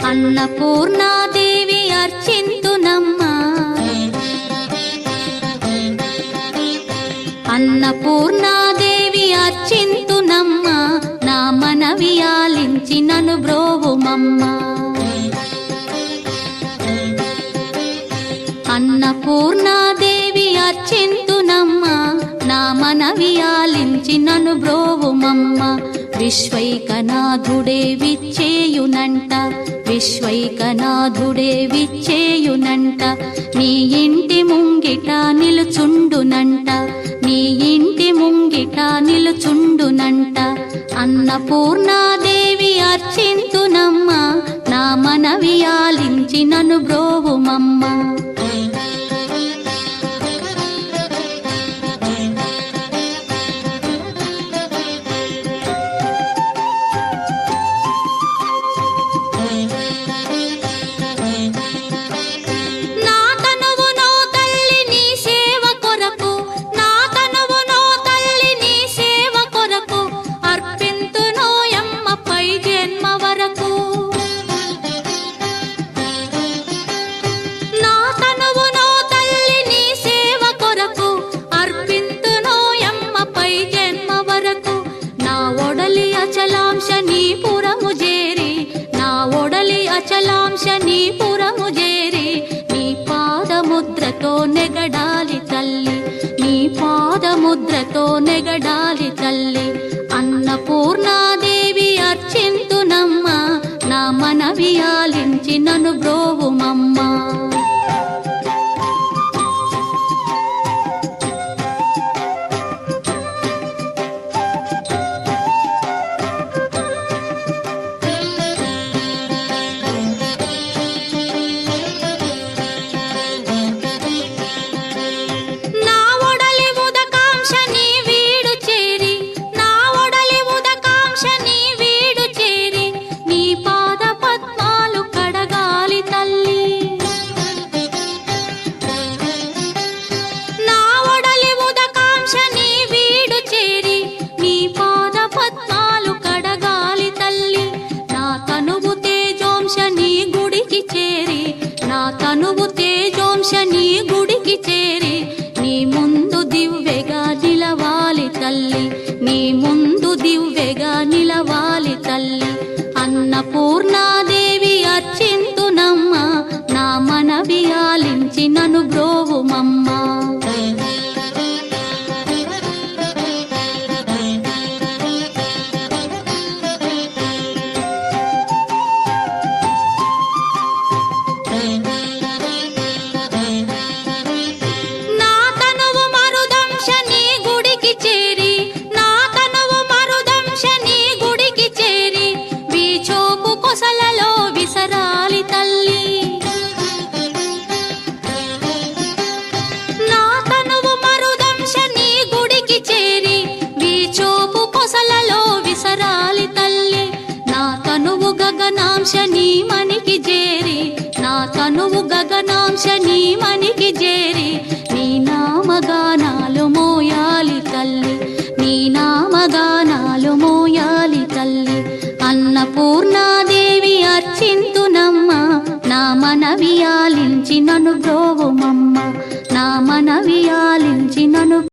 అన్నపూర్ణాదేవి అర్చింతునమ్మా, అన్నపూర్ణాదేవి అర్చింతునమ్మా, నా మనవి ఆలించి నన్ను బ్రోవుమమ్మా. అన్నపూర్ణాదేవి అర్చింతునమ్మా, నా మనవి ఆలించి నన్ను బ్రోవుమమ్మా. విశ్వైకనాథుడే విచ్చేయునంట, విశ్వైకనాథుడే విచ్చేయునంట, నీ ఇంటి ముంగిట నిలుచుండునంట, నీ ఇంటి ముంగిట నిలుచుండునంట. అన్నపూర్ణాదేవి అర్చింతునమ్మా, నా మనవి ఆలించి నన్ను బ్రోవుమమ్మా. అచలాంశనీపురము చేరి నీ పాదముద్రతో నెగడాలి తల్లి, నీ పాదముద్రతో నెగడాలి తల్లి. అన్నపూర్ణాదేవి అర్చింతునమ్మా, నా మనవి ఆలించి నన్ను బ్రోవుమమ్మా. తనువు తేజోంశని గుడికి చేరి నీ ముందు దివ్వెగా నిలవాలి తల్లి, నీ ముందు దివ్వెగా నిలవాలి తల్లి. అన్నపూర్ణాదేవి అర్చింతునమ్మా, నా మనవి ఆలించి నన్ను బ్రోవుమమ్మా. గగనాంశని మనికి చేరి, నా తనువు గగనాంశని మనికి చేరి నీ నామగానాలు మోయాలి తల్లి, నీ నామగానాలు మోయాలి తల్లి. అన్నపూర్ణాదేవి అర్చింతునమ్మా, నా మనవి ఆలించి నన్ను బ్రో